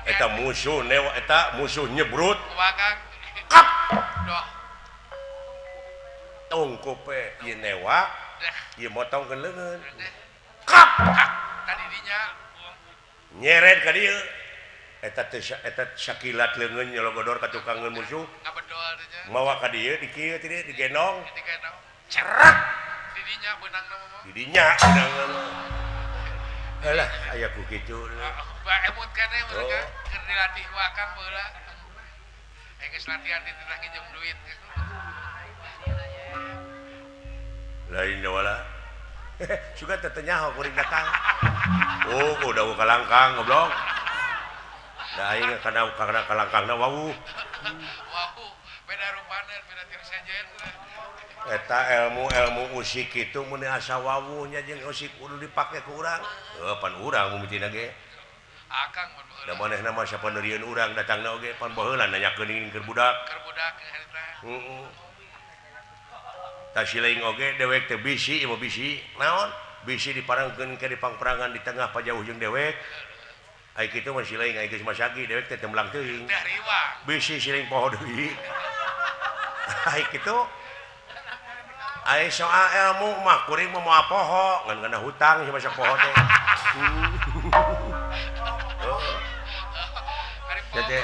eta musuh newa eta musuh nyebrut kap tongkope ieu newa ieu motongkeun leungeun kap tadi dinya nyeret ka dieu eta sakilat leungeun nyologodor ka tukangeun musuh ngabedol teh nya mawa ka dieu di kieu teh digendong digendong cerak di dinya beunangna mah di dinya beunangna alah aya ku kitu emut keneh mereka keur dilatih wakan baheula geus latihan di tengah nginjem duit lain wala suka tetenya kuring datang udah kalangkang goblok da aing kana kalangkangna wau beda rupana beda tir sejen eta ilmu usik kitu mun asa wawunya jeung usik kudu dipake ku urang pan urang mimitina ge akang da manehna mah sapaneureun urang datangna oge pan baheula nanyakeun ingin keur budak eta heeh tah sileing oge dewek teh bisi ieu bisi naon bisi diparangkeun ke dipangperangan di tengah pajauh jeung dewek ai kitu mah sileing ai geus masagi dewek teh temblang teuing teh riwang bisi sileing poho deui ai kitu ai soal ilmu mah kuring mah moal poho ngan kana hutang si masak poho teh jadi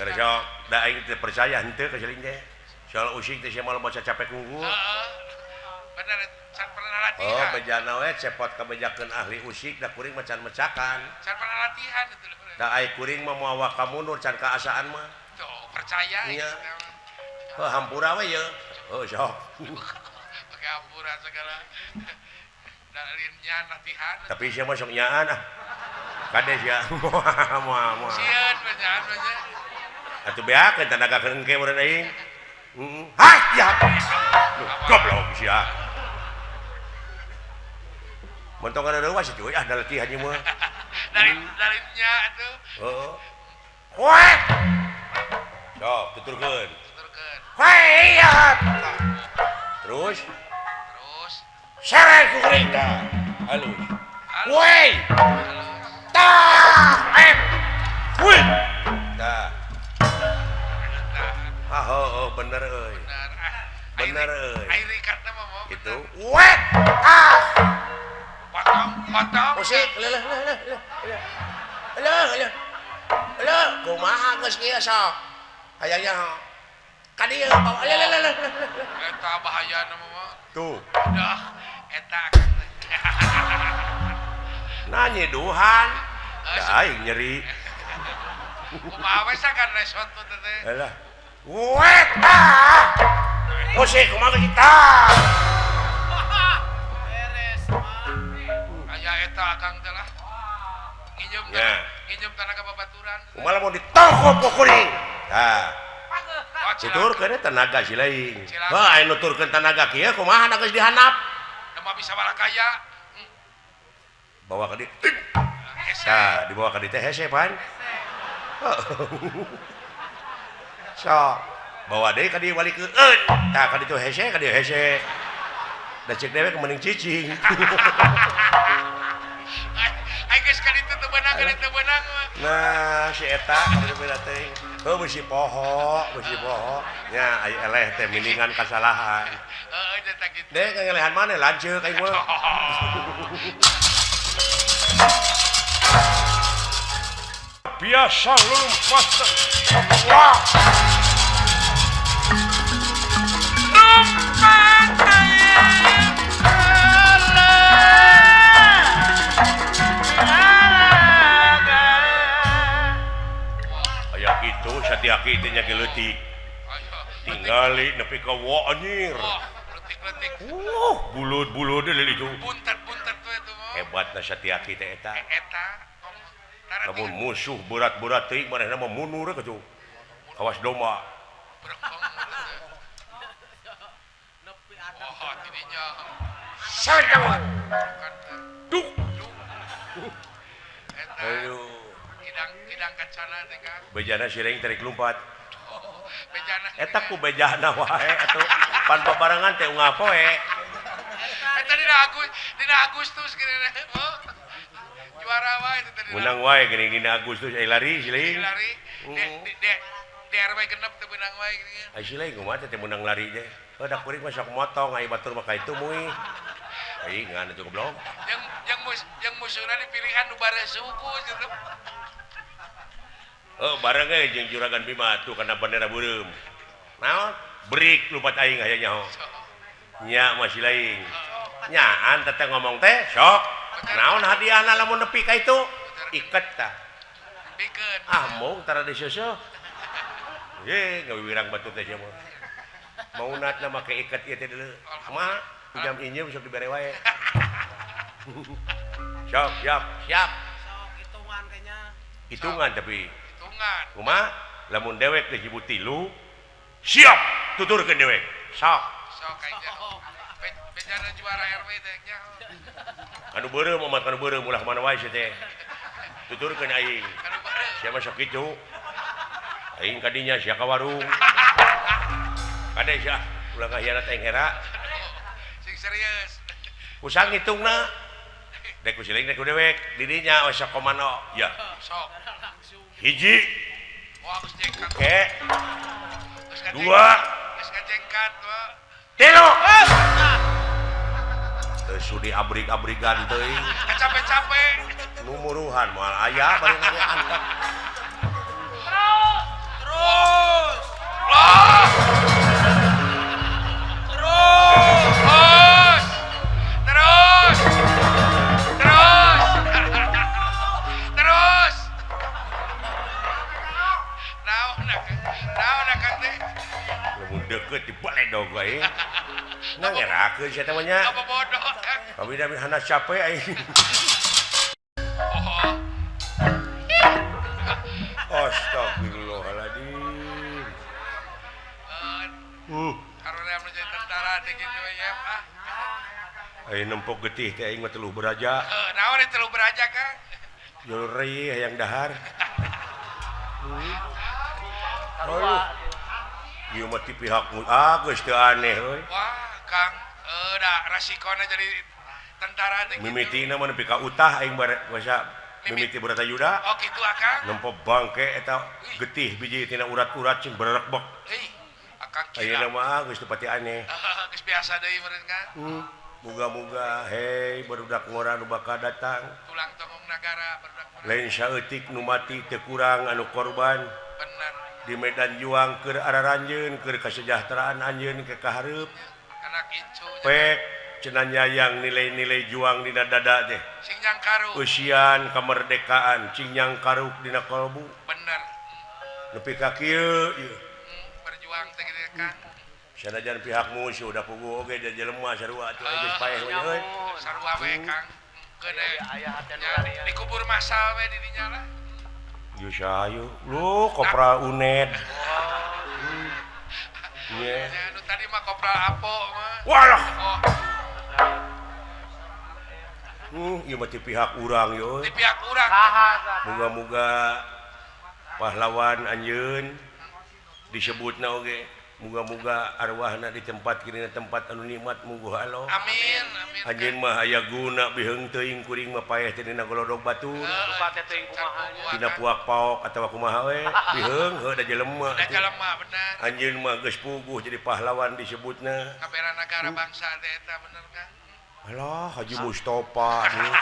gara sok da aing teh percaya henteu ka sileing teh soal usik teh sia mah loba capek unggul bener can pernah latihan bejana we cepot kabejakeun ahli usik da kuring mah can mecakan can pernah latihan itu da ai kuring mah moal waka mundur can kaasaan mah tuh percaya iya hampura we ye sok pakai hampura segala dari nyan latihan tapi sia mah sok nyaan kades ya moal sieun nyaan aja atuh beakeun tenaga keungke meureun aing hah ya goblok sia mentong kada dewa sih cuy da latihan ieu mah dari nya atuh heeh weh sok tuturkeun weh terus seret ku kuring tah halus weh tah weh tah bener euy bener euy air ikatna mah itu weh potong musik leuh kumaha geus kieu sok hayangnya ka dieu bawa eta bahayana mah tuh dah eta nanya duhan da aing nyeri kumaha we sakan resort teh alah weta musik kumaha kita beres aya eta akang teh lah nginjem tenaga babaturan kumaha mau ditongkop ku kuring tah tuturkeun tenaga sileing aya nuturkeun tenaga kieu kumaha geus dihanap da mah bisa balakaya bawa ka dieu tah dibawa ka dieu teh hese pan sok bawa deui ka dieu walikeun tah ka dieu hese ka dieu hese da cek dewek mending cicing ai geus ka ditu teu beunang nah si eta beda teh beusi poho nya ai eleh teh miningan kasalahan eta kitu dek ngelehan maneh lanceuk aing mah biasa lumpasan wah aya kitu satiaki teh nya geleutik tingali nepi ka wo anjir letik-letik bulut-bulut deui itu buntet-buntet tuh eta mah hebatna satiaki teh eta lamun tarati musuh berat-berat teuing manehna mah mundur ka tuh kawas domba nepi ada tidinya sadang duk eta ayo kidang kancana teh kan bejana siring tarik lumpat bejana eta ku bejana wae atuh pan babarengan teh unggal poe eta dina Agustus kieu juara wae itu tadi. Menang wae geuning dina Agustus lari siling. Lari. Di RW genep teu menang wae gini. Ai siling kumaha teh menang lari teh. Dak kuring mah sok motong ai batur mah ka itu mui. Ai ngan itu goblok. Yang musuhna dipilihan nu bare suku gitu. Bareng jeung Juragan Bima tuh kana bandera beureum. Naon? Break lupat aing aya nyaho. Nya masih lain. Nyaan teteh ngomong teh sok. Naon hadiahna lamun nepi ka itu? Iket tah. Pikeun. Mung tara di seuseuk. Ngawirang batu teh sia mah. Maunatna make iket ieu teh deuleu. Kumaha? Pinjam injeum sok dibere wae. Siap. Sok hitungan kayaknya. Hitungan tapi. Hitungan. Kumaha? Lamun dewek teh hibu 3, siap tuturkeun dewek. Sok. Sok aja. Bejana juara RW teh nya. Anu beureum amat kanu beureum ulah mana wae sia teh. Tuturkeun aing. Kanu bare. Sia mah sok kitu. Aing ka dinya sia ka warung. Kade sia ulah ngahianat aing hera. Sing serius. Usang ngitungna. Dek ku siling dek ku dewek di dinya we sok komano. Ya. Sok. Hiji. Wah, geus jengkat. Oke. Geus 2. Geus ngajengkat gua. 3. Sudi abrig-abrigan teuing. Capek-capek. Nu muruhan moal aya bari ngarean. Terus. Terus. Naon Kang teh? Lamun deukeut di baledog aing. Nah ngerakeun sia teh mah nya. Apa bodoh Kang? Pamida hana capek aing. Astagfirullahaladzim. Karena yang menjadi tentara teh gitu ya, Pak. Aing nempok getih teh aing mah telu beraja. Naon itu lu beraja, Kang? Yuri hayang dahar. Ieu mah ti pihakmu geus teu aneh euy. Wah, Kang, da rasikona jadi tentara teh. Mimitina mah nepi ka utah aing basa mimiti Bratayuda. Oh, kitu Akang. Nempok bangke eta getih biji tina urat-urat cing bererebek. Akang Ayeuna kira. mah geus teu pati aneh. Geus biasa deui meureun Kang. Muga-muga hei barudak ngora nu bakal datang. Tulang tongong nagara barudak Lain saeutik nu mati teu kurang anu korban bener. di medan juang keur araranjeun keur kasejahteraan anjeun ke kahareup. Anak incu. Pek cenah nyayang nilai-nilai juang dina dada teh. Sing nyangkaru. Usian kemerdekaan cing nyang karuk dina kolbu. Bener. Nepi ka kieu ieu. Berjuang teh gitu Kang. Sanajan pihak musuh udah pugu oge da jelema sarua atuh geus paeh we euy. Sarua we Kang. Keun Aya hati dikubur masal we di dinya lah. Ieu sayu. Lu kopral UNED. Nya. Ya, nu tadi mah kopral Apo mah. Walah. Oh, Ieu mah ti pihak urang yo. di pihak urang. Muga-muga pahlawan anjeun disebutna oge. Muga-muga arwahna di tempat kini tempat anu nikmat mugo halo. Amin. Anjeun mah aya guna biheung teuing kuring mah paeh teh dina golodog batur. Lupa teh teuing kumaha. Dina puak paok atawa kumaha we biheung heuh da jelema. Da jelema bener. Anjeun mah geus puguh jadi pahlawan disebutna. Kabera negara bangsa teh eta bener Kang. Alah Haji Mustofa nih.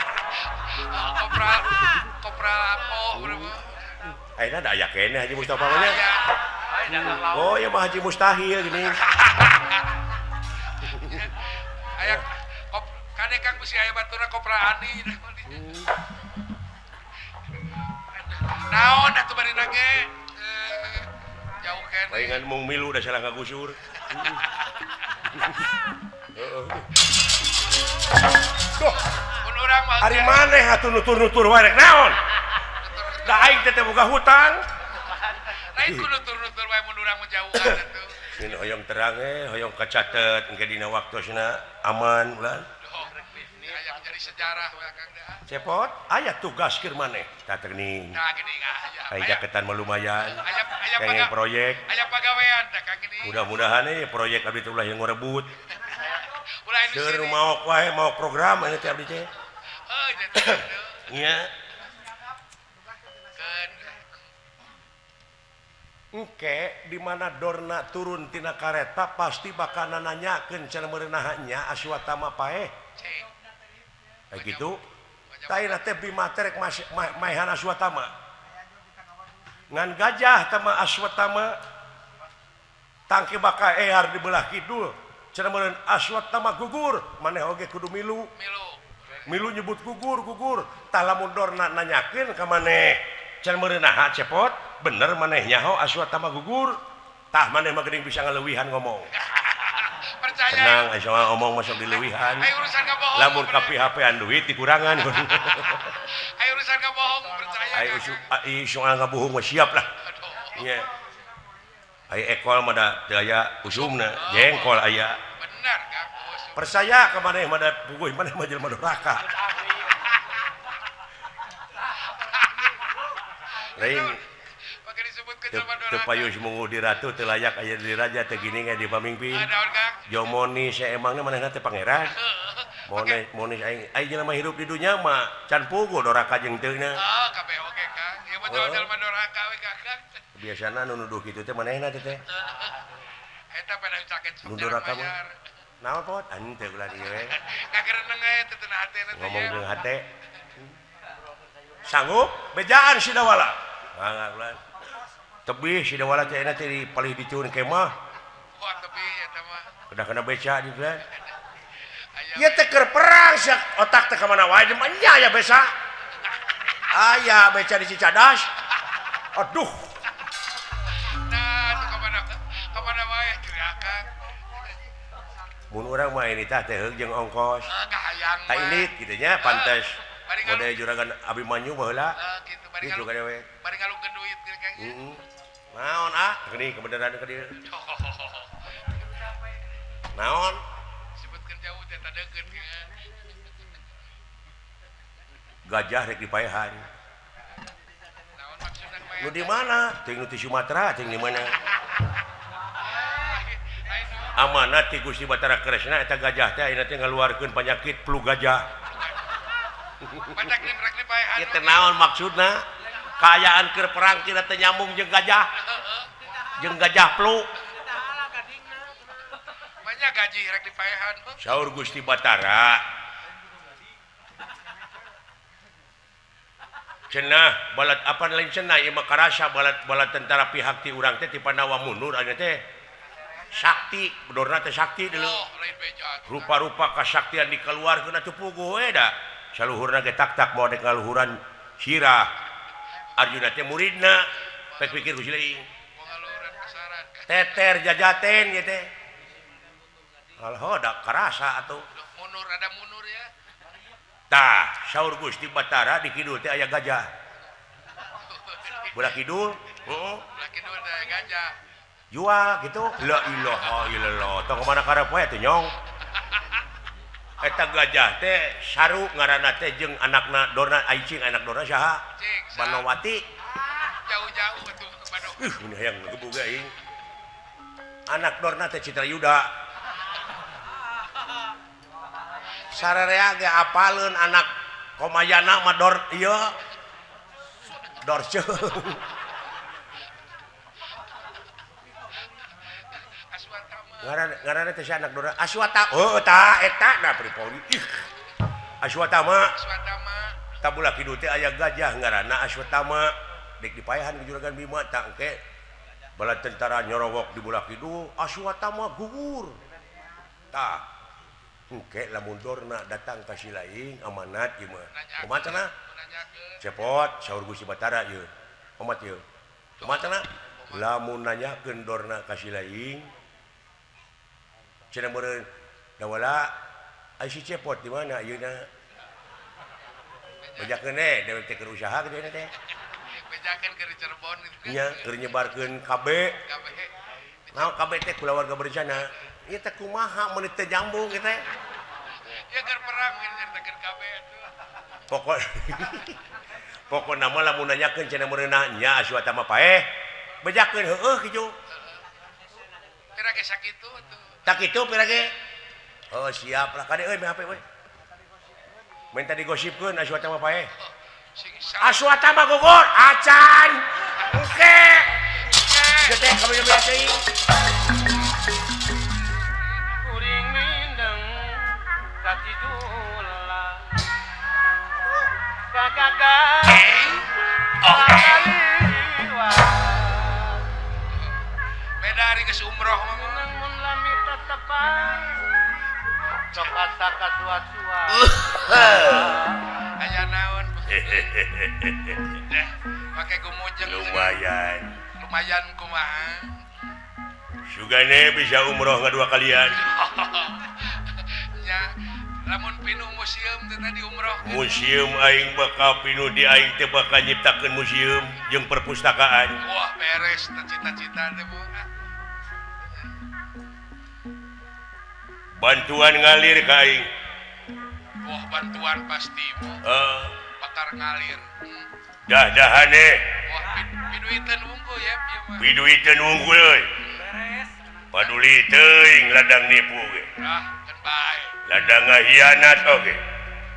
Kopral Apo berapa? Ayeuna da aya keneh Haji Mustofa mah nya. Ai dagang lauk. Oh ya mah Haji Mustahil gini. Aya kade Kang bisi aya baturna kopral Ani. Naon atuh bari nage? Jauh keneh. Palingan mung milu da salah ngagusur. Duh, Mun urang mah ari maneh atuh nutur-nutur wae rek naon? Da aing teh boga hutang. Lain kudu tur-tur wae mun urang menjauhan atuh. Ini hoyong terang hoyong kacatet engke dina waktosna aman ulah. Aya menjadi sejarah we Kang da. Cepot aya tugas keur maneh. Tah teuning. Nah gini aya. Aya jaketan mah lumayan. Aya Kenging proyek. Aya pagawean da Kang gini. Mudah-mudahan proyek abdi teh ulah yang ngorebut. Ulah ini Seur sini. mau wae mau program anu teh abdi teh. Jadi nya Keun. engke di mana Dorna turun tina kareta pasti bakal nanyakeun cenah meureunahnya Aswatama paeh Cek. kayak gitu taina teh Bima teh rek maehan Aswatama ngan gajah tama Aswatama tangke bakal ehar di belah kidul cenah meureun Aswatama gugur maneh oge kudu milu Milu. nyebut gugur tah lamun Dorna nanyakeun ka maneh cenah meureunah cepot bener maneh nyaho Aswatama gugur tah maneh mah geuning bisa ngaleuwihan ngomong Percaya. tenang aya omong masuk dileuwihan Ayo urusan ka bohong. lamun ka PHP-an duit dikurangan Ayo urusan ka bohong percaya. ayo Kang. isu ngabuhung mah siap lah Aduh. nya aya ekol mah da teu aya usumna jengkol aya Benar Kang. Usum. percaya ka maneh mah da puguh maneh mah jelema doraka lain Pakai disebutkeun teu jelema teu doraka. payus mungu di ratu teu layak aya di raja teu gini ge di pamimpin Naon Kang? jomoni emangnya manehna teh pangeran monis aing jelema hirup di dunya mah can puguh doraka jeung teu na Oh, kabeh oge Kang. Ieu mah jelema doraka we Kang. biasana nu nuduh kitu teh manehna teh Eta pada ucakeun sok Nu jarang doraka mah. bayar. naon pot teu ulah dieu we Ngagereneng we teu teu hatena teh. ngomong jeung hate sanggup bejaan si dawala mangga ulah tebih si dawala teh teh palih dicuun kemah Wah, tapi eta mah udah kena beca di bulan aya. ieu teh keur perang sia otak teh ka mana wae mah nya aya beca aya beca di Cicadas aduh Nah, itu kemana wae gerakan. mun urang mah ini teh jeung ongkos Kahayang tak mah. ilit gitu nya pantes Bari mode juragan Abimanyu baheula Gitu bari gitu ngalu. kadewe Bari ngalungkeun duit gitu Kang. heeh naon geuning kebenaran ka dieu naon Sebutkeun jauh teh tadeukeun Kang. gajah rek dipaehan Naon maksudna mah? nu di mana teuing nu ti Sumatera teuing di mana amanat ti Gusti Batara Kresna eta gajah teh ayeuna teh ngaluarkeun panyakit flu gajah Badak rek dipaehan. ieu teh naon maksudna kaayaan keur perang teh teh nyambung jeung gajah flu Banyak gaji rek dipaehan. saur Gusti Batara cenah balad apa lain cenah ieu mah karasa balad tentara pihak ti urang teh ti Pandawa mundur aya teh sakti bedorna teh sakti deuleu Oh, lain beja. rupa-rupa kasaktian dikeluarkeun atuh puguh we da saluhurna ge tak mau dek ngaluhuran sirah Arjuna teh muridna pek pikir ku sileuing Pengaluran kesaran. teter jajaten ieu teh alhoda karasa atuh Munur ada munur ya. tah saur Gusti Batara di kidul teh aya gajah belah kidul heeh Laki dua ada gajah. jual gitu la ilaha illallah tong kemana karep we teh nyong eta gajah teh saru ngaranna teh jeung anakna Dorna Aicing anak Dorna saha Cik, sa- Banowati Jauh-jauh tuh ke Bandung. ini hayang ngegebug aing anak Dorna teh Citrayuda sararea ge apaleun anak komayana mah Dor ieu Dorceung Aswatama. ngaranna teh si anak Dorna Aswatama oh tah eta na pripoli Aswatama Aswatama. tabula kidul teh aya gajah ngaranna Aswatama dek dipaehan ke juragan Bima tangke bala tentara nyorowok di bulah kidul Aswatama gugur tah engke lamun Dorna datang ka Silaing amanat ieu mah kumaha cenah Nanyakeun. cepot saur Gusti Batara ieu omat ieu kumaha cenah lamun nanyakeun Dorna ka Silaing cenah meureun dawala ai si cepot di mana ayeuna bejakeun dewek teh keur usaha kitu teh Bejakeun ke Cirebon gitu. nya keur nyebarkeun KB Kabeh. naon KB teh keluarga berencana ieu teh kumaha mun teu nyambung kitu teh Ya keur perang nyeritakeun kabeh tuh. pokok pokokna mah lamun nanyakeun cenah meureunna nya Aswatama paeh bejakeun heueuh kitu Kira ge sakitu tuh. tak kitu pirage oh siap lah kade euy meh HP we minta digosipkeun Aswata mah pae. Sing Aswata mah gugur, acan. Oke. Gede kami lebih teuing. Kuring mindeng kakidula. Kagagan. Kaliwa. beda hari geus umroh mah. Mun lami tetepan. Sok asa kasuat-suat. Aya naon? Dah, make gumujeng. Lumayan kumaha. Sugane bisa umroh ngadua kalian. Nya, lamun pinuh museum teh tadi umroh. Museum aing bakal pinuh di aing teh bakal nyiptakeun museum jeung perpustakaan. Wah, beres cita-cita teh, Bu. Bantuan ngalir ka aing. Wah, bantuan pasti, Bu. Bakar ngalir. Dah-dahane. Wah, piduiteun unggul ya, ieu mah. Piduiteun unggul euy. Beres. Paduli teuing ladang nipu ge. Ah, kan bae. Ladang ngahianat oge.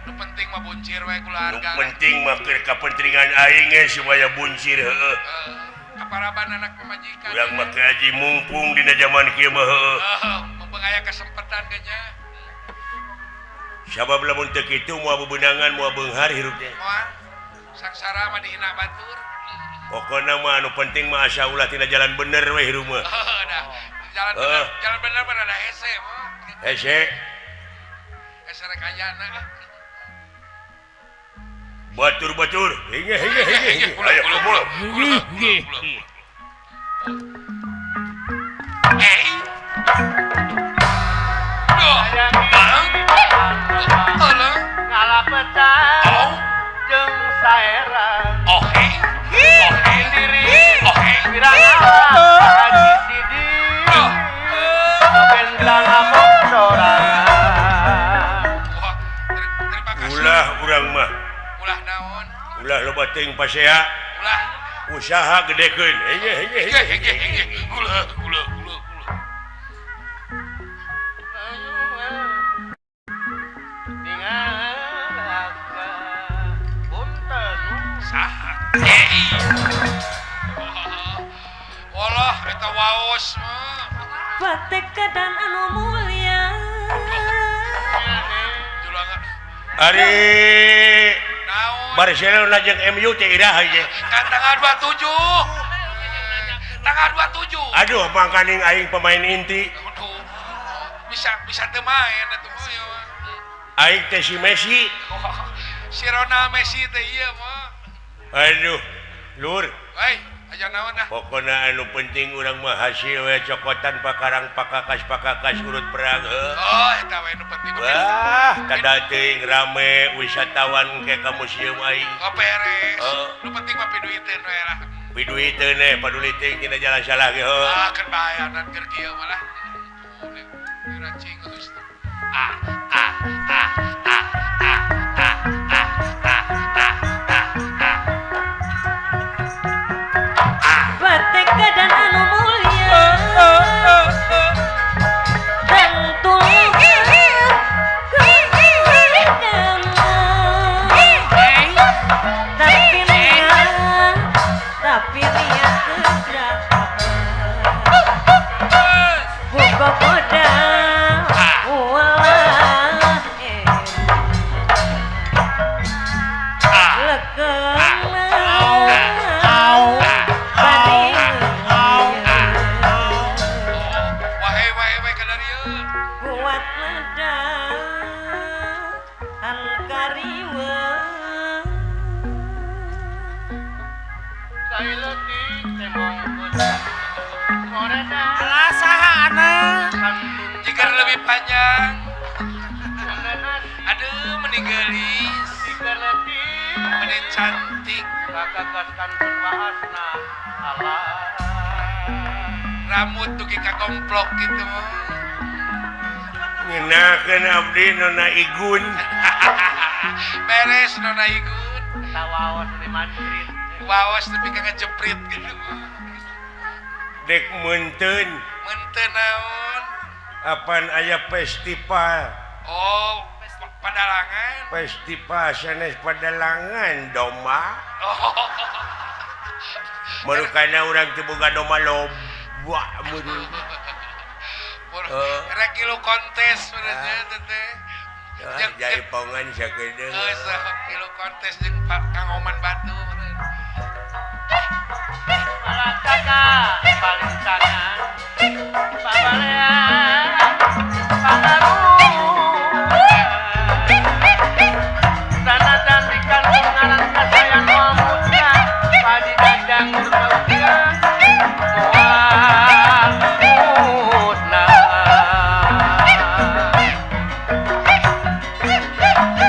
Nu penting mah buncir we Nu keluarga. penting mah keur kapentingan aing ge supaya buncir heueuh. Kaparaban anak pemajikan. Urang mah kaji mumpung dina zaman kieu mah heueuh. Mumpung aya kesempatan ge nya. Sabab lamun teu kitu moal bebenangan moal beunghar hirup teh. Moal sangsara mah dihina batur. Pokona mah anu penting mah asa ulah tina jalan bener we hirup mah. Dah. Jalan bener mah ada hese mah. Hese Hese rek ayana. batur. Hingga. Ayo pulang. Ngalah pecah jeung saeran. Sendiri wirana di sidi. Nobendang amok sorangan. Wah, terima kasih. ulah urang mah. Ulah naon? Ulah loba teuing pasea. Ulah. Usaha gedekeun. Hege. Ulah. Saha? Walah, eta waos mah. Patekedan anu mulia. Julangan. Ari Naon? Barcelona jeung MU teh iraha ge. Kan tanggal 27. Tanggal 27. Aduh mangkaning aing pemain inti. Aduh. Bisa teu main atuh mah ya. Aing teh si Messi. Si Ronald Messi teh ieu mah. Aduh, Lur. Hei, aja naon dah. Pokona anu penting urang mah hasil we cokotan pakarang pakakas urut perang heuh. Oh, eta we nu penting. Wah, kada teuing rame wisatawan ke ka museum aing. Oh, beres. Oh. Nu penting mah piduiteun we lah. Piduiteun teh paduli teuing tina jalan salah ge heuh. Ah, kan bayaran keur kieu mah lah. Racing geus. Patekedan anu mulia. Dan tulus kebaikan. Tapi niat tidak. Buka kodam ulah Wae kadarieu. kuat ledah kariwa. Alah sahana. Jika lebih panjang. Aduh, meninggalis. Meni cantik. Kagagaskan bahasna alah. Rambut tuh kayak komplok gitu. Ngeunakeun abdi nona Igun. Beres nona Igun. Tawawas di Madrid. Wawas tapi kagak jeprit gitu. Dek munteun Menten naon. apan aya festival. Oh, Padalangan. festival sanes padalangan domba Oh. merukana urang teu boga domba loba mun Rek kilu kontes sebenarnya teh. jadi pongan sakedeung Kilu kontes jeung Kang Oman Batu. Malakaka paling tangan Babalean Pangaru Tanah cantikan pengaran kasayang Mamuka Padi dadang berpautia Mual musnah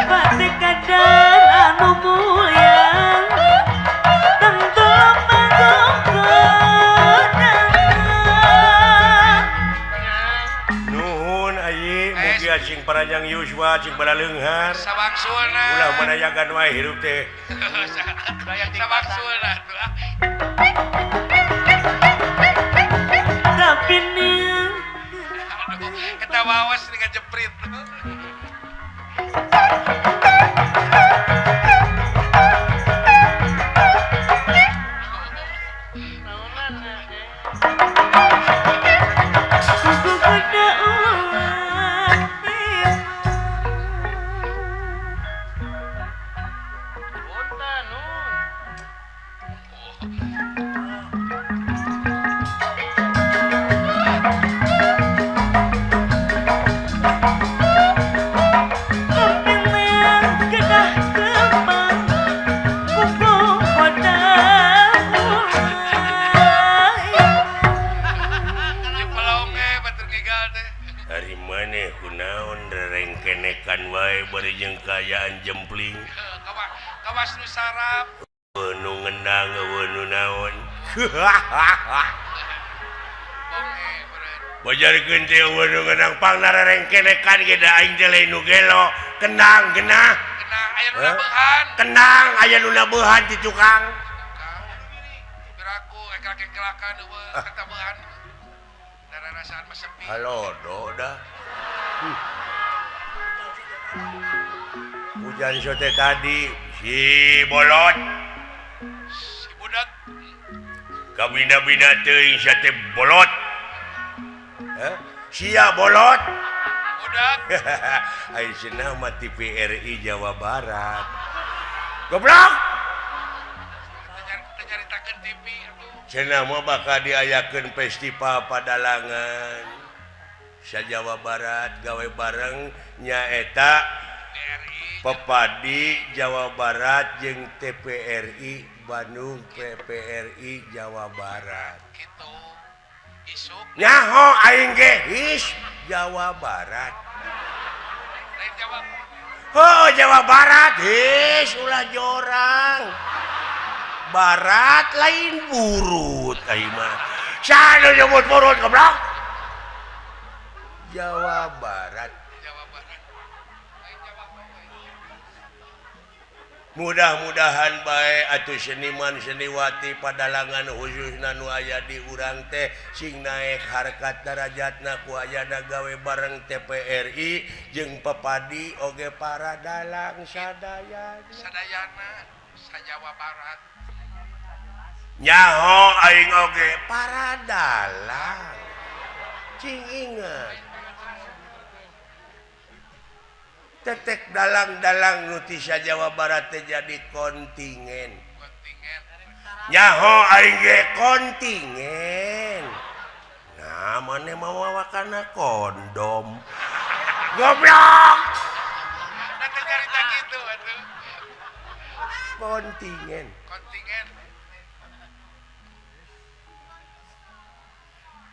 Patekadan anu mulia tentu nuhun ayi mugi cing paranjang Yuswa cing balalenghar Sabaksuna. ulah manayagan wae hirup teh Sabaksuna tuh. tapi nih Aduh, kita wawas dengan jeprit. kudu kuda ulah Punten nun kepingan kedah kembang kudu kuda ulah Di pelonge batur gigal teh. hari maneh kunaon rerengkenekan wae bari jeung kayaan jempling Kawas nu sarap. nu ngendang nu naon Bonge beureun. bajarkeun teh nu ngendang pangna rerengkenekan ge da aing teh lain nu gelo kendang genah Kena aya nu nabehan. kendang aya nu nabeuhan ti tukang Biraku ekelak-ekelakan eueuh kata beuhan. Dara rasaan mah sepi. halo do dah hujan sote tadi si bolot Si budak kabina-bina teuing sia teh bolot sia bolot budak Aisyah mah TVRI Jawa Barat goblok nyaritakeun TV atuh. cenah mah bakal diayakeun festival padalangan sa Jawa Barat gawe bareng nyaeta BRI Pepadi Jawa Barat jeung TVRI Bandung PPRI Jawa Barat gitu. Isuk nyaho aing ge his Jawa Barat lain jawab. oh Jawa Barat his ulah jorang Barat lain burut aing mah sana nyebut burut goblok Jawa Barat Jawa Barat. Lain jawab. mudah-mudahan bae atuh seniman seniwati padalangan khususna nu aya di urang teh sing naek harkat darajatna ku ayana gawe bareng TPRI jeung Pepadi oge para dalang sadayana Sadayana sa Jawa Barat. nyaho aing oge para dalang cing inget tetek dalang-dalang nu ti sa Jawa Barat teh jadi kontingen Kontingen. nyaho aing ge kontingen nah maneh mawawakana kondom goblok Nanti cerita gitu atuh. kontingen Kontingen.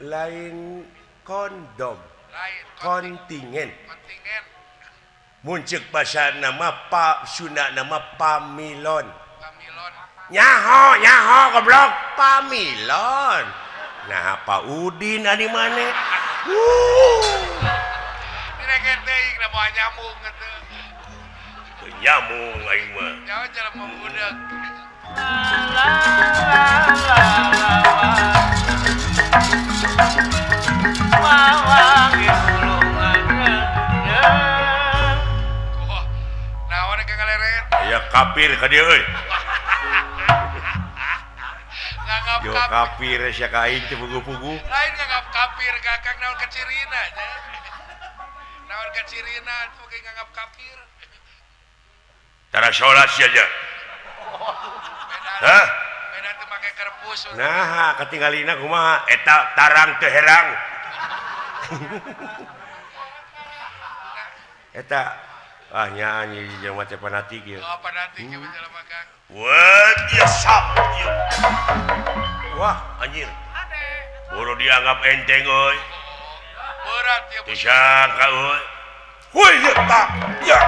lain kondom Lain kontingen kontingen. muncul bahasa nama Pak Sunda nama pamilon Pamilon. nyaho goblok pamilon nah Pak Udin adi maneh Direket teuing da moal nyambung atuh. teu nyambung aing mah Jawa jelema budak. Wawangi ulungannya Kuat kapir ka dia euy. Nganggap Yo kapir. kapir sia ka aing teh pugu-pugu. Lain nganggap kapir kakak naon ke cirina nya. Naon ke cirina tuh kayak nganggap kapir. Tara salat sia aja. Beda. Hah? Beda teu make kerpus. Nah, ketinggalina kumaha eta tarang teu herang. Eta nyanyi jeung mah teh fanatik ieu. Oh, apa nanti ke jelema Kang? What ya sap. Wah, anjir. Boro dianggap enteng euy. Berat ya bos. Disangka euy. Woi, ya tak. Ya.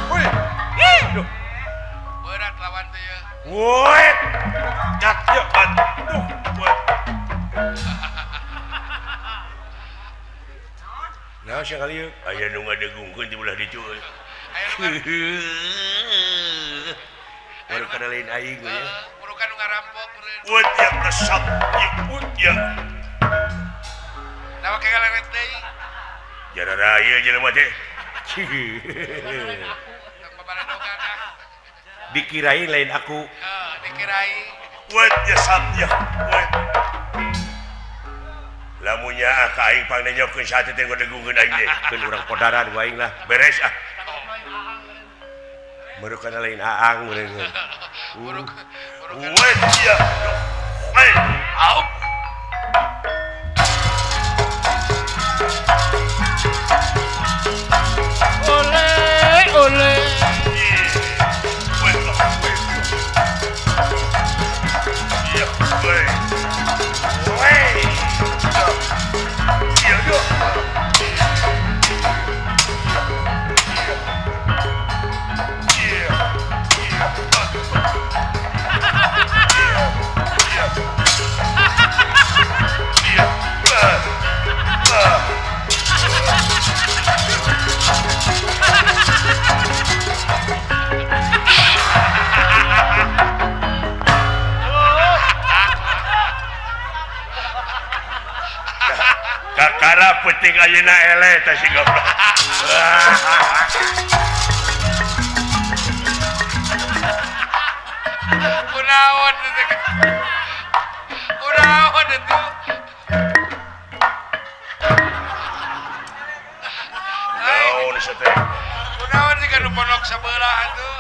Woi. Duh. Berat lawan teh ya. Woi. Dak ya aduh. Woi. Nah, sekali yuk. Aya nu ngadegungkeun di belah ditu euy. Aya nu Baru kana lain aing we ya. burukan nu ngarampok meureun. Wut ya resap. Ya wut ya. Nawa ke galeret deui. Jara raya jelema teh. Tong babaradogan ah. Dikirain lain aku. Dikirai. Wut ya sap ya. Wut. Lamunnya ka aing pangnenyokeun sate teh ngadegungkeun aing teh. Keun urang podaran ku aing lah. Beres ah. Baru kana lain aang meureun. Burukan. Wut ya. Woi, au. Ole. Kakara penting ayeuna ele teh si goblok. Kunaon teh. Kunaon itu. Naon ieu teh? Kunaon sih kanu pondok sebelah atuh.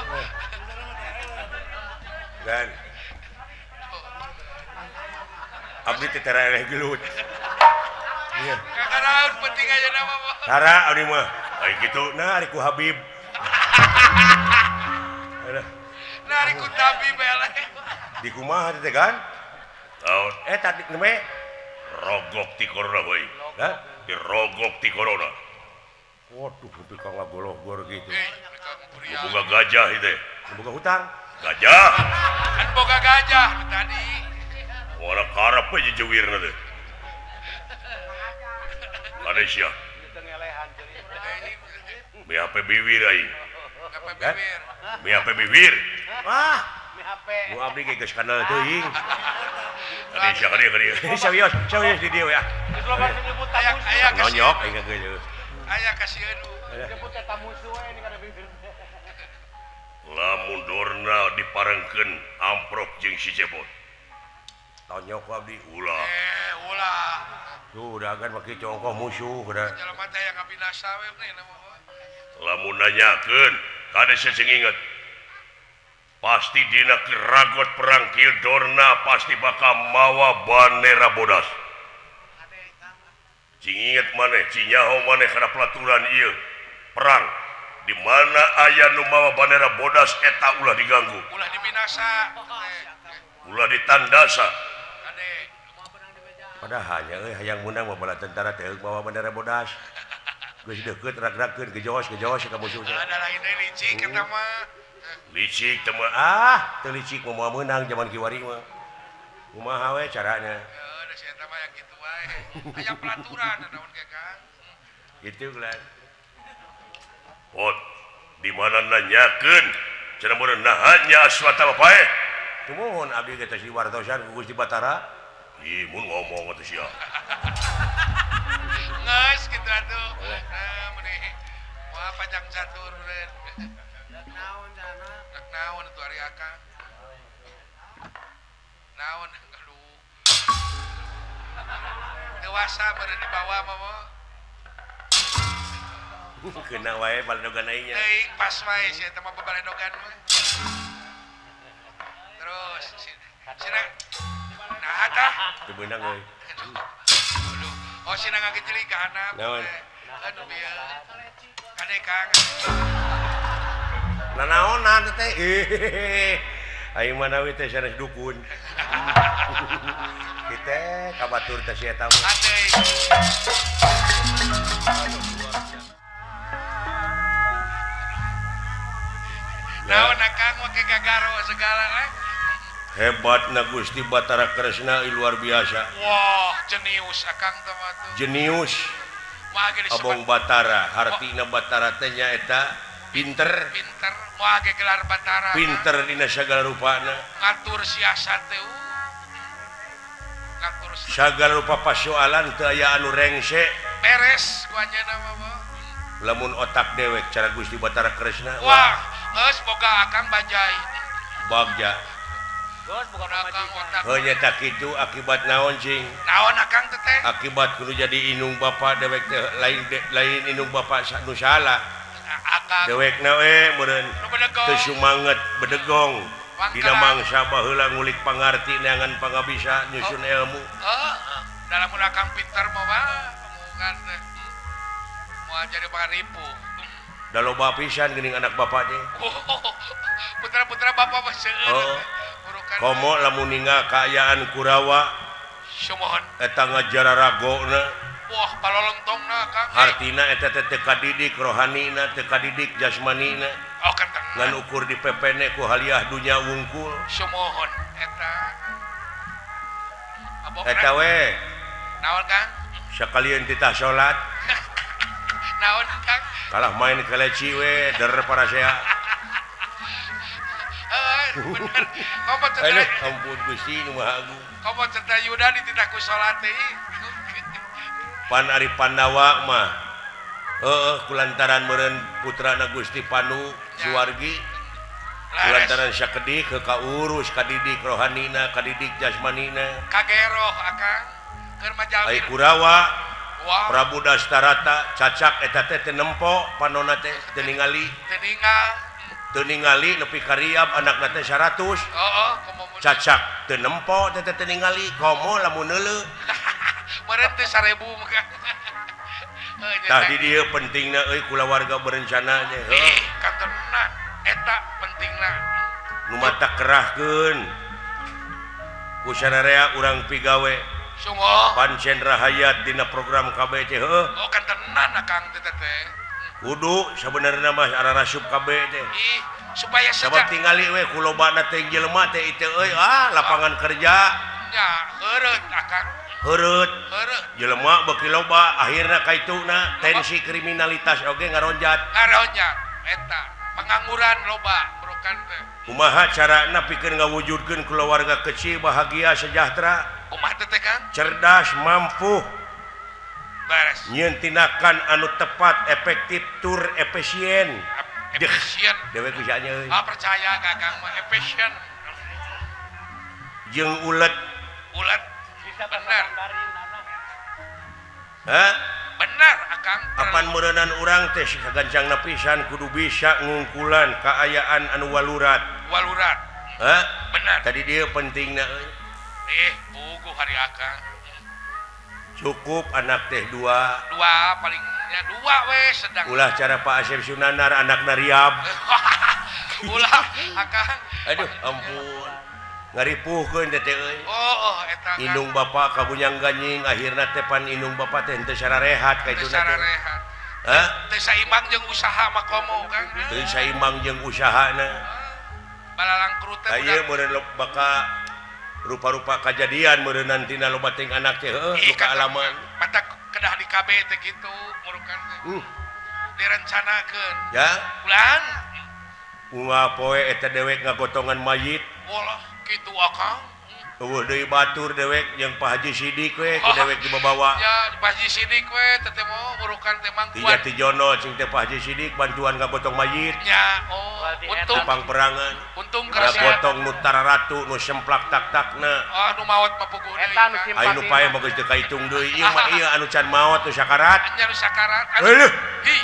Dan abdi teh tara eleh gelut. Iya. Kakaraun penting aja nama mah. Tara abdi mah. Ai kitu nah ari ku Habib. Alah, Nah, ikut Nabi bele. di kumaha teh kan? Tahu tadi neme rogok ti corona we. Hah? Dirogok ti corona. Waduh, itu kang ngagoloh-gor gitu. Mereka kuliah. Boga gajah itu. Boga hutang. Gajah. Kan boga gajah tadi. Ora karep aja jewirna teh. Malaysia. BHP bibir aing. Apa bibir? BHP bibir. Wah, Mi HP. gua abdi ge geus kanal teuing. Malaysia ka dieu. Serius di dieu ya. Geus loba nyebut tamu. Aya Nonyok aing geus. Aya kasieun. Nyebut tamu suwe ini kada bibir. Lamun dorna diparengkeun amprok jeung si cepot. Tonyok ku abdi ulah. Ulah. Tuh udah kan make congkoh musuh udah. Jelema teh yang ngabinasa we nama. Lamun nanyakeun kada seseng inget. Pasti dina keragot perang kieu dorna pasti bakal mawa bandera bodas. Cing inget maneh, cinyaho maneh kana pelaturan ieu. Perang di mana aya nu mawa bandera bodas eta ulah diganggu. Ulah dibinasa. Ulah ditandasa. Kade. Padahal hayang menang bala tentara teh bawa bandera bodas. Geus deukeut rak-rakeun gejos ka musuh. Ada lain deui licik eta mah. Licik teh teu licik mau menang zaman kiwari mah. Kumaha we caranya? Da si eta mah yang kitu wae. Aya pelaturan naon ge Kang. Gitu kan. Pot di mana nanyakeun cenah mun nahannya aswata bapae. Tumuhun abdi ge teh si wartosan ku Gusti Batara. Ih mun ngomong atuh sia. Geus kitu atuh. Nah, meuni. Moal panjang catur meureun. Naon jana? hari akang. Naon aduh. Dewasa beureun dibawa mah. Kena wae baledogan aing nya. Teuing pas wae si eta mah baledogan mah. Terus sina nah tah. Teu beunang euy. Aduh. Oh sina ngagejeli ka handap. Naon? Aduh bieu. Kade Kang. Nanaon nanti teh? Aing mah nawi teh sanes dukun. Kita kabatur teh si eta mah. Adei. Naon akang make gagaro segala Hebatna Gusti Batara Kresna luar biasa. Wah, jenius akang teh mah tuh. Jenius. Moal ge disebut Abong Batara, hartina Batara teh nya eta pinter. pinter, moal ge gelar Batara. Pinter dina sagala rupana. Ngatur siasat teh. Ngatur Sagala rupa pasoalan teu aya anu rengse. beres ku anjeunna mah. Lamun otak dewek cara Gusti Batara Kresna. Wah, geus boga akang bajai. Bagja. Geus bukan Akang otak. Heunya tak kitu akibat naon cing? Naon akang teh teh? Akibat kudu jadi inung bapa dewek teh lain inung bapa nu salah. Akang Dewekna we meureun nu bedegong. teu sumanget bedegong. Dina Pangkalan. mangsa baheula ngulik pangarti neangan pangabisa nyusun ilmu. Dalam mun akang pinter mah omongan teh. Moal jadi pangaripu. Da loba pisan geuning anak bapa teh. Putra-putra bapak mah seueur. Oh. Urukan Komo lamun ninga kaayaan Kurawa sumohon. eta ngajararagona. Wah, palolontongna akang. Artina eta teh teu kadidik rohanina, teu kadidik jasmanina. Oh kan Ngan tenang. ukur dipepene ku haliah dunya wungkul. Sumohon eta. Abok Eta we naon Kang? sakalian titah salat Naon Kang? kalah main keleci we der parasea. Bener. Komo Aduh cerita, ampun Gusti nu Maha Agung. komo cerita Yuda dititah ku salat teh. Pan Ari Pandawa mah kulantaran meureun putrana Gusti Panu Suwargi kulantaran sakedik ke kaurus kadidik rohanina kadidik jasmanina Kagero akang keur ai majalmi. Kurawa Wah, Prabu Dastarata cacak eta teh teu nempo panonna teh teu ningali nepi ka riab anakna teh 100 komo mun. cacak teu nempo teh teu ningali komo lamun neuleuh Meureun teh 1000 mah. tah di dieu pentingna euy kulawarga berencana nya Kan tenan eta pentingna. nu mata kerahkeun ku sararea urang pigawe Sungguh. pancen rahayat dina program KB teh heuh Oh kan tenan akang teh teh. kudu sabenerna mah ararasup KB teh Ih, supaya sabab saja tingali we ku lobana teh jelema teh itu euy lapangan kerja nya heureut akang. heureut Heureut. jelema beuki loba akhirna kaituna tensi kriminalitas oge ngaronjat Ngaronjat eta pengangguran loba burukan teh. kumaha carana pikeun ngawujudkeun keluarga kecil bahagia sejahtera Kumaha teh Kang? cerdas mampu Beres. nyieun tindakan anu tepat efektif tur efisien Efisien. dewek bisa nya euy Percaya Kakang mah efisien. jeung ulet Ulet. Bener. Bener akang. apan meureunan urang teh sagancangna pisan kudu bisa ngungkulan kaayaan anu walurat Walurat. Bener. tadi dia pentingna euy Pugu hari akang. cukup anak teh 2 Dua palingnya 2 we sedang. ulah cara Pak Asep Sunanar anakna riab Ulah akang. aduh ampun ngaripuhkeun teh euy Oh, eta kan. indung bapa kabunyang ganying akhirna teh pan indung bapa teh teu sararehat ka Teu ituna teh rehat. hah Teu saimbang jeung usaha makomo Kang. teu saimbang jeung usahana Balalang krut teh aya meureun baka rupa-rupa kejadian meureun nantina loba teuing anak teh heuh nu kaalaman mata kedah di KB teh kitu murukan teh. Direncanakeun. ya Ulang. unga poe eta dewek ngagotongan mayit Walah kitu akang. deui batur dewek yang Pak Haji Sidik we ku dewek dibawa Ya, Pak Haji Sidik we teh mau urukan teh mang Tiga kuat. Tijono cing teh Pak Haji Sidik bantuan gotong mayit Ya, untung pang perangan untung ada kerasa. gotong nu tararatu nu semplak tak-takna Nu maot mah puguh deui. Eta nu Kang. aya nu pae mah geus teu kaitung deui ieu mah ieu anu can maot nu sakarat Anya nu sakarat. Heuh. Hi.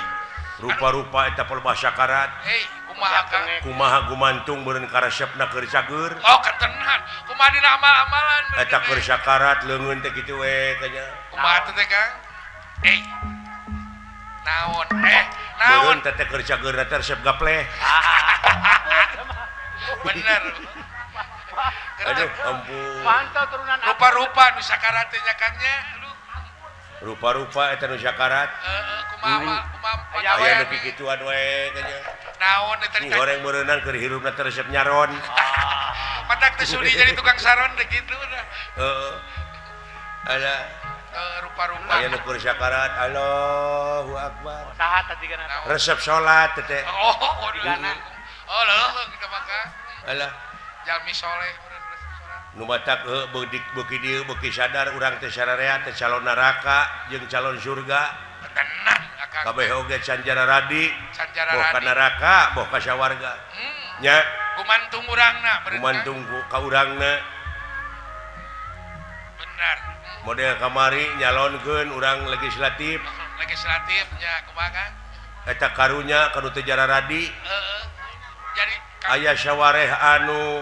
rupa-rupa eta pelebah sakarat Hei, kumaha Kang? kumaha gumantung beureun karesepna keur cager Oh, ketenan. Kumaha dina amal-amalan. eta keur sakarat leungeun teh kitu we kanya Kumaha teh Kang? Naon? beureun Naon? teh keur cageurna teh resep gapleh Bener. aduh ampun Mantap turunan Rupa-rupa nu sakarat teh nya Kang nya. Lu rupa-rupa eta nu sakarat kumaha Aya aya nu pagawean we. kikituan we kanya Naon teh tadi goreng beureunan keur hirupna teh resep nyaron matak teh sudi jadi tukang saron teh kitu dah. heeh ada Rupa-rupa. aya nu keur sakarat Allahu akbar saha tadi kana. resep salat teh Oh, oh leuh kita maka alah jalmi soleh. nu matak beuki dieu beuki sadar urang teh sararea teh calon neraka jeung calon surga Tenang Akang. kabeh oge can jara radi Sanjara boh ka radi. neraka boh ka sawarga nya Kumantung urangna bener. kumantung ka urangna Benar. model kamari nyalonkeun urang legislatif Legislatifnya kumaha Kang? eta karunya kanu teu jara radi Jadi Kang aya sawareh anu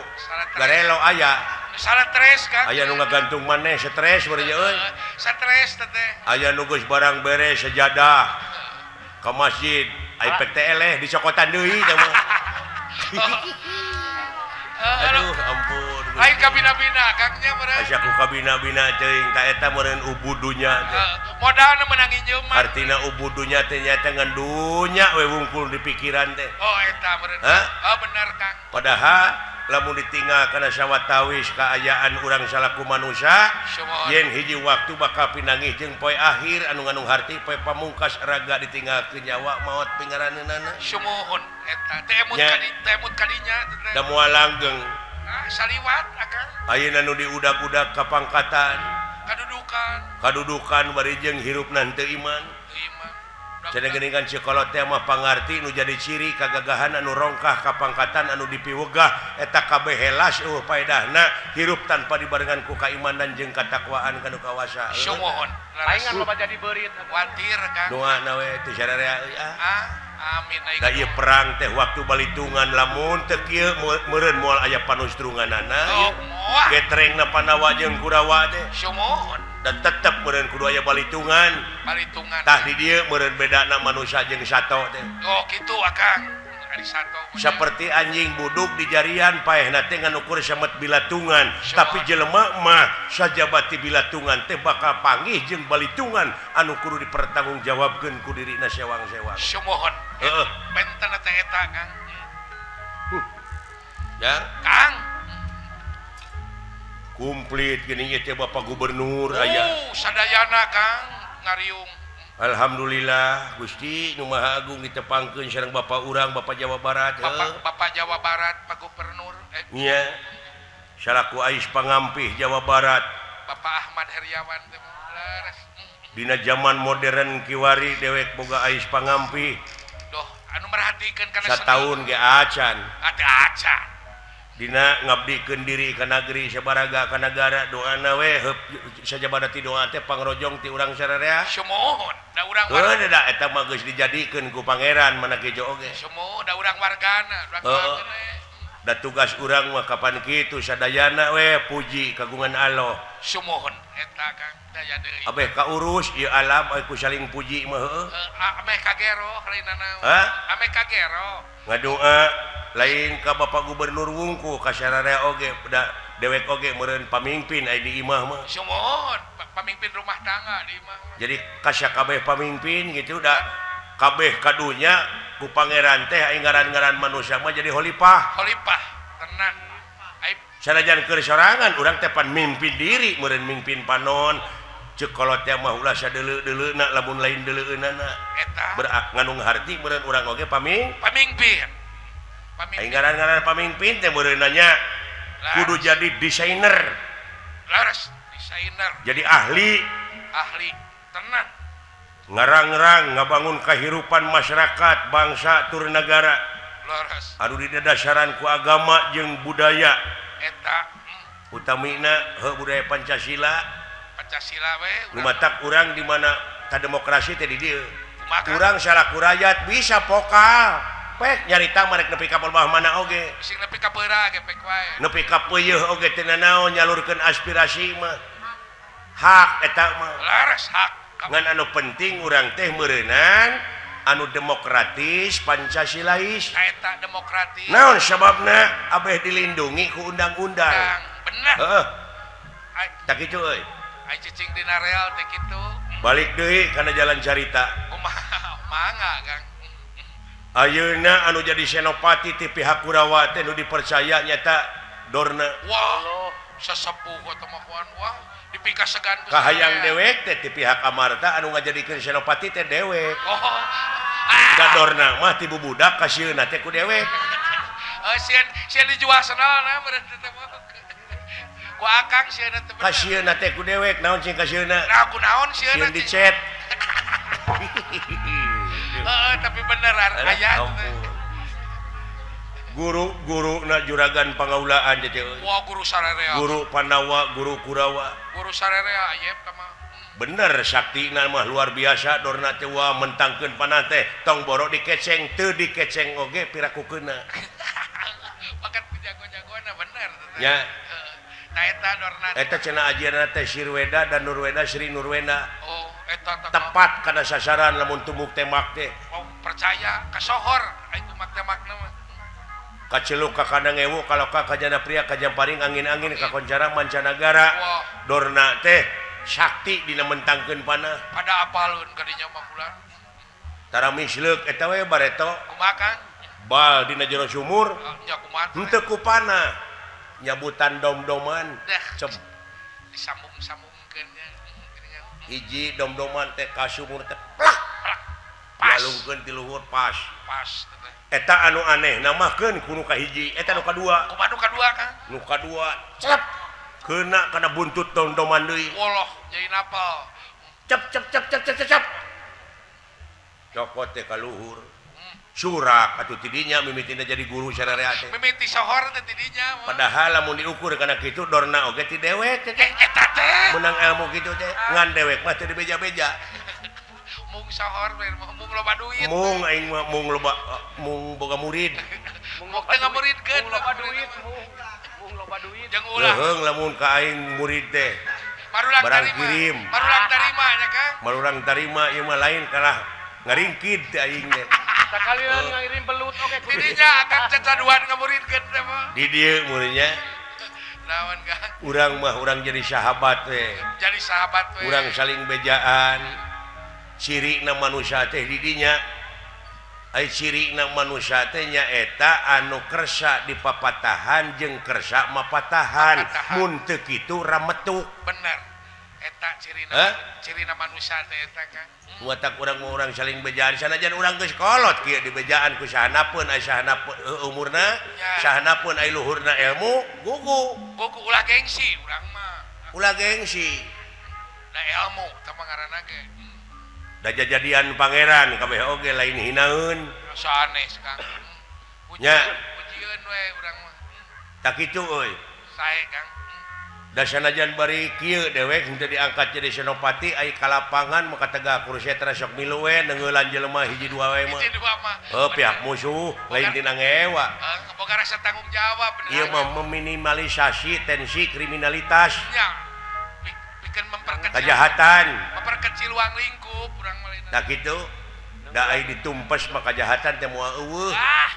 garelo aya stres Kang. aya nu ngagantung maneh stres bari euy Stres teh. aya nu geus barang beres sejadah ka masjid ai pek teh eleh dicokotan deui teh mah aduh ampun Lain ka bina-bina Kang nya meureun. asa ku kabina-bina teuing ta eta meureun ubudunya teh Modalna menang injeum mah. artina ubudunya teh nyata ngan dunya we wungkul di pikiran teh Oh eta meureun. Hah? Oh bener Kang. padahal lamun ditinggal kana sawatawis kaayaan urang salaku manusia Syukur. yen hiji waktu bakal pinangih jeung poe akhir anu ngandung harti poe pamungkas raga ditinggalkeun nyawa maot pingaraneunana Sumuhun eta teh emut Nya. kadinya teh. da moal langgeng Saliwat Akang. ayeuna nu diudag-udag kapangkatan kadudukan bari jeung hirupna teu iman Iman. cenah geuningan cikolot teh mah pangarti nu jadi ciri kagagahan anu rongkah kapangkatan anu dipiwegah eta kabeh helas paedahna hirup tanpa dibarengan ku kaimanan jeung katakwaan kanu kawasa Sumuhun. Paingan loba jadi beurit. Watir Kang. doana we teu sararea Amin da ieu perang teh waktu balitungan lamun teu kieu meureun moal aya panustrunganana Oh, moal. getrengna Pandawa jeung Kurawa teh Sumuhun. dan tetep meureun kudu aya balitungan Balitungan. tah di dieu meureun bedana manusia jeung sato teh Oh gitu Akang. Ari sato. seperti anjing buduk di jarian paehna teh ngan ukur samet bilatungan Sure. tapi jelema mah sajabati bilatungan teh bakal panggih jeung balitungan anu kudu dipertanggungjawabkeun ku dirina sewang-sewang Sumuhun. heeh Benten teh eta Kang. ya Kang. komplit geuning ieu teh Bapak Gubernur aya Sadayana Kang ngariung. alhamdulillah Gusti Nu Maha Agung ditepangkeun sareng Bapak urang Bapak Jawa Barat Bapak Jawa Barat, Pak Gubernur, nya salaku ais pangampih Jawa Barat Bapak Ahmad Heriawan teh leres. dina zaman modern kiwari dewek boga ais pangampih Doh, anu merhatikeun kana sataun ge acan Ate aca. dina ngabdikeun diri ka negeri sabaraga ka negara doana we sajabada ti doa teh pangrojong ti urang sararea Sumuhun, da urang heuh da eta mah geus dijadikeun ku pangeran mana gejo oge Sumuhun, da urang wargana, da tugas urang mah kapan kitu sadayana we puji kagungan Allah Sumuhun, eta Kang daya deui. abeh kaurus ieu alam aya ku saling puji mah heueuh Ame kagero hareunana. Ame kagero. ngadoa lain ka Bapak Gubernur wungku ka sararea oge da dewek oge meureun pamimpin aya di imah mah Sumuhun, pamimpin rumah tangga di imah. jadi kasya kabeh pamimpin gitu da kabeh kadunya ku pangeran teh aya ngaran-ngaran manusia mah jadi khalifah Khalifah, tenang. Ai sanajan keur sorangan urang teh pan mimpin diri meureun mimpin panon ceuk kolot teh mah ulah sadeuleu-deuleuna lamun lain deuleueunana eta berak ngandung harti meureun urang oge pamimpin. aya ngaran-ngaran pamimpin teh meureun nanya kudu jadi desainer Laras desainer jadi ahli tenang ngarang-ngarang ngabangun kehidupan masyarakat bangsa tur negara laras anu didasarkan ku agama jeung budaya eta utamina budaya Pancasila we lumatak urang di mana ta demokrasi teh di dieu Kumaha? urang salaku rakyat bisa vokal pek nyarita marek nepi ka perbah mana oge bising nepi ka peura ge pek wae nepi ka peuyeul oge teu nanaon nyalurkeun aspirasi mah hak eta mah laras hak ngan anu penting urang teh meureunang anu demokratis Pancasilais eta demokratis naon sababna abeh dilindungi ku undang-undang Kang, bener heeh ai tak kitu euy ai cicing dina real teh kitu balik deui kana jalan carita kumaha mangga Kang ayeuna anu jadi senopati ti pihak Kurawa teh nu dipercaya nyata Dorna wah sesepuh kota makuan wah dipingkas segan ku kahayang saya. dewek teh ti pihak Amarta anu ngajadikeun senopati teh dewek oh da Dorna mah ti bubudak kasieuna teh ku dewek sieun dijual senalna berarti teh mah ku akang sieun teh bener kasieuna teh ku dewek naon cing kasieuna nah kunaon sieun sieun di chat tapi beneran aya guru na juragan pangaulaan jadi wah guru sararea guru Pandawa guru Kurawa guru sararea ayep kama bener sakti mah luar biasa Dorna teh wah mentangkeun panah teh tong borok dikeceng teu dikeceng oge pirakukeuna pakat jago-jagoana bener nya nah eta Dorna eta cenah ajeunna teh Sirweda dan Nurweda Sri Nurweda oh eta tepat kana sasaran lamun tumbuk tembak teh oh percaya kasohor itu mak-makna mah kaceluk ka kandang ewu kalau ka kajana pria kajamparing angin-angin ka koncara mancanagara wah Dorna teh sakti dina mentangkeun panah pada apalun kadinya mah kula tara misleuk eta we bareto kumaha Kang bal dina jero sumur nya kumaha henteu ku panah nyabutan dom-doman dah cep disambung-sambungkeun nya hiji dom-doman teh ka sumur teh plak pas dialungkeun ti luhur pas teh eta anu aneh namahkeun ku nu kahiji eta nu kadua kumaha nu kadua Kang nu kadua cep keuna kana buntut dom-doman deui wallah jadi napal cep cep cep cep cep cep copot teh ka luhur surak atuh tidinya mimitina jadi guru sararea teh mimiti sohor teh tidinya mah padahal lamun diukur kana kitu Dorna oge ti dewek teh eta teh menang ilmu gitu teh ngan dewek mah teu dibeja-beja mung sohor mung loba duit mung aing mah mung loba mung boga murid mung teu ngamuridkeun loba duit mung loba duit jeung ulah leuheung lamun ka aing murid teh barulang barang tarima kirim. barulang tarima nya Kang marurang tarima ieu mah lain kalah ngaringkid teh aing teh sakalian ngirim belut oke tidinya akan cacaduan ngamuridkeun teh mah di dieu muridnya naon Kang urang mah urang jadi sahabat teh jadi sahabat we urang saling bejaan cirina manusia teh di dinya ai cirina manusia teh nyaeta anu kersa dipapatahan jeung kersa mapatahan Mapatahan. mun teu kitu rametuk bener eta Hah? cirina manusia teh eta Kang watak urang-urang saling bejaan sanajan urang geus kolot kieu dibejaan ku sahanapeun ai sahanapeun umurna Ya. sahanapeun ai luhurna ilmu gugu buku ulah gengsi urang mah ulah gengsi da ilmu teh mah ngaranna ge da jajadian pangeran kabeh oge lain hinaeun sanes Kang Nya. pujieun we urang mah tak kitu euy sae Kang da sanajan bari kieu dewek henteu diangkat jadi senopati ai ka lapangan maka tegak kursi tara sok milu we neungeulan jelema hiji dua we mah hiji dua mah pihak musuh lain tina ngewa boga rasa tanggung jawab bener ieu mah meminimalisasi tensi kriminalitas nya pikeun memperkecil kejahatan ruang lingkup urang mah lain tak kitu da ai ditumpes maka kejahatan teh moal eueuh ah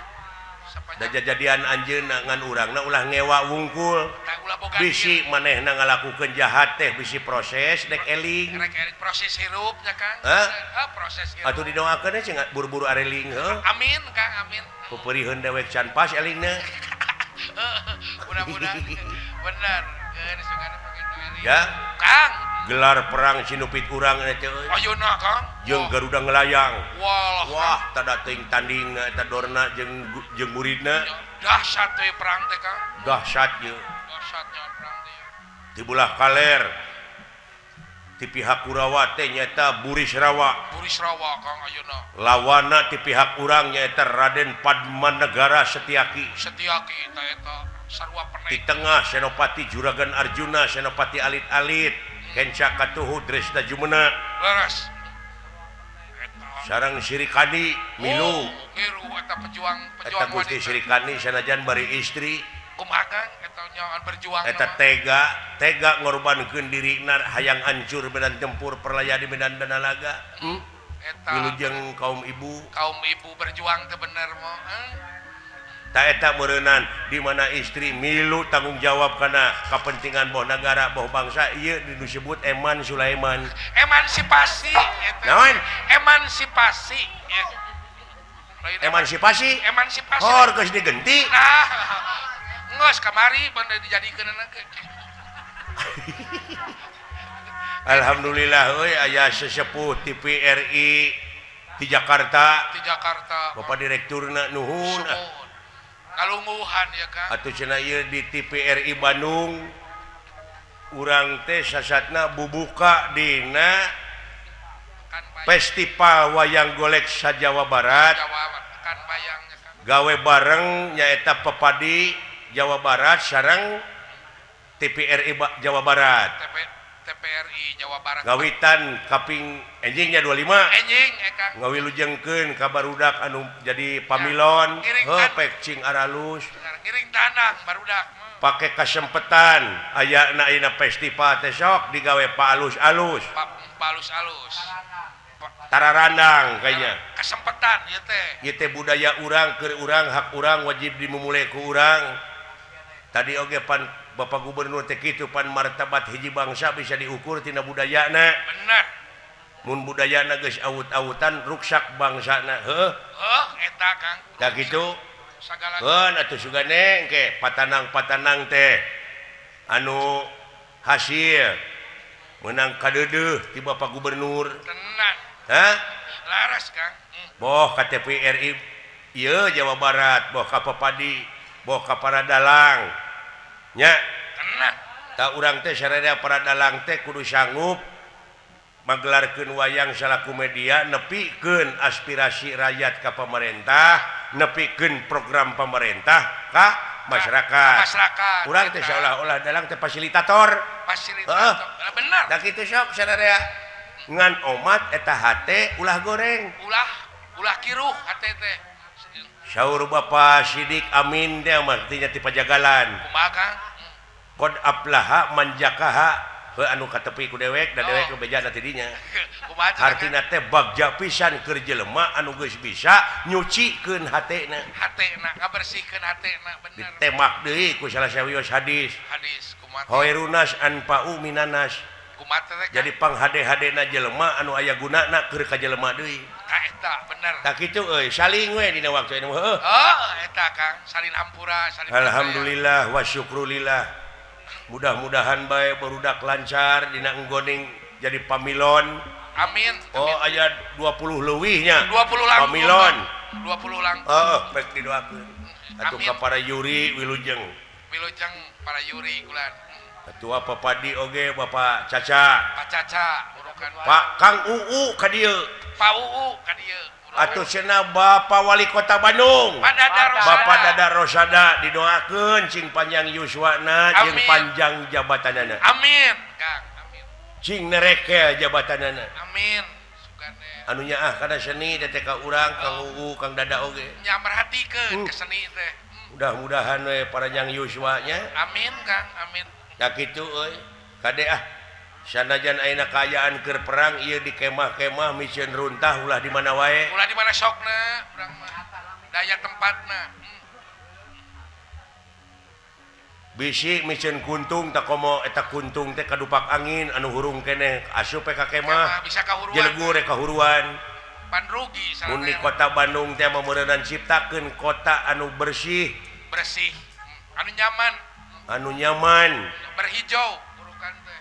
da sapanjang jajadian anjeunna ngan urangna ulah ngewa wungkul tang ulah boga bisi manehna ngalakukeun jahat teh bisi proses dek eling rek proses hirupnya Kang Hah? proses hirup atuh didoakeun cenah buru-buru areling heuh amin Kang amin pupeurieun dewek can pas elingna mudah-mudahan bener geus sugana pake doeli ya Kang gelar perang sinupit urang teh euy ayeuna Kang jeung Garuda Ngelayang walah wah tada teuing tanding eta Dorna jeung muridna dahsyat teh perang teh Kang dahsyat ieu dahsyatnya perang teh di belah kaler di pihak Kurawa teh nyata Buris Rawa Kang ayeuna lawana di pihak urang nyaeta Raden Padmanegara Setiaki eta sarua di peneng tengah Senopati Juragan Arjuna Senopati alit-alit Kenca Katuhu Dresda Jumena leres sarang Sirikani Milu Milu eta pejuang eta Gusti wanita Sirikani sanajan bari istri kumaha Kang eta nyawan berjuang eta tega ngorbankeun dirina hayang hancur medan tempur perlaya di medan Danalaga eta wilujeng kaum ibu berjuang teh bener mah tak eta meureunnan di mana istri milu tanggung jawab kana kepentingan boh negara boh bangsa ieu disebut Eman Sulaiman emansipasi eta naon emansipasi emansipasi emansipasi hor geus digenti nah geus kamari bener dijadikeun ge alhamdulillah euy aya sesepuh ti PRI di Jakarta Bapak direkturna nuhun kalungguhan ya Kang atuh cenah ieu di TPRI Bandung urang teh sasatna bubuka dina Festival Wayang Golek sa-Jawa Barat kan bayang ya Kang gawe bareng nyaeta Pepadi Jawa Barat sareng TPRI Jawa Barat TPRI Jawa Barat gawitan kaping enjingnya 25 enjing Kang ngawilujengkeun ka barudak anu jadi pamilon pek cing aralus ngiring tanah barudak pake kasempetan ayana ayeuna festival teh sok digawe palus-alus palus-alus tararandang kayaknya kesempetan ieu teh ieu teh budaya urang keur urang hak urang wajib dimulai ku urang tadi oge pan Bapak Gubernur teh kitu pan martabat hiji bangsa bisa diukur tina budayana bener mun budayana geus awut-awutan ruksak bangsana eta Kang da kitu sagala atuh sugane engke patanang-patanang teh anu hasil menang kadeudeuh ti Bapak Gubernur tenang laras Kang boh KTP RI ieu Jawa Barat boh ka Pepadi boh ka para dalang nya tenang tak urang teh sarada para dalang teh kudu sanggup magelarkeun wayang salaku media nepikeun aspirasi rakyat ka pemerintah nepikeun program pemerintah ka masyarakat urang teh seolah-olah dalang teh fasilitator bener da kitu sok sarada ngan omat eta hate ulah goreng ulah kiruh hate teh saur Bapak Sidik Amin teh mah artinya ti pajagalan kumaha Kang qad aflaha man jakaha anu katepi ku dewek da dewek bejana ti dinya kumaha artina teh bagja pisan keur jelema anu geus bisa nyucikeun hatena ngabersihkeun hatena bener ditemak deui ku salah sawios hadis kumaha khairunas anfa'u minanas kumaha teh jadi panghade-hadena jelema anu aya gunana keur ka jelema deui eta bener tak kitu euy saling we dina waktu anu eta Kang salin hampura salin alhamdulillah wa syukrulillah mudah-mudahan bae barudak lancar dina enggoning jadi pamilon amin aya 20 leuwihnya 20 langkung pamilon 20 langkung pek didoakeun atuh ka para yuri wilujeng para yuri kulan ketua Pepadi oge Bapak Caca Pak Caca urukan Pak Kang Uu ka dieu Pak Uu ka dieu atuh cenah Bapak Wali Kota Bandung Bapak Dada Rosada didoakeun cing panjang yuswana jeung panjang jabatanana amin Kang amin cing nereke jabatanana amin sugane anu nya kada seni teh ka urang Kang Uu Kang Dada oge nya merhatikeun ke seni teh mudah-mudahan we panjang yuswanya amin Kang amin da kitu euy kade sanajan ayeuna kaayaan keur perang ieu di kemah-kemah mikeun runtah ulah di mana wae ulah di mana sokna urang mah daya tempatna bisi mikeun kuntung tak komo eta kuntung teh kadupak angin anu hurung keneh asup ka kemah bisa kahuruan jelegu rek kahuruan pan rugi mun di kota Bandung teh mameureunnan ciptakeun kota anu bersih anu nyaman berhijau urukan teh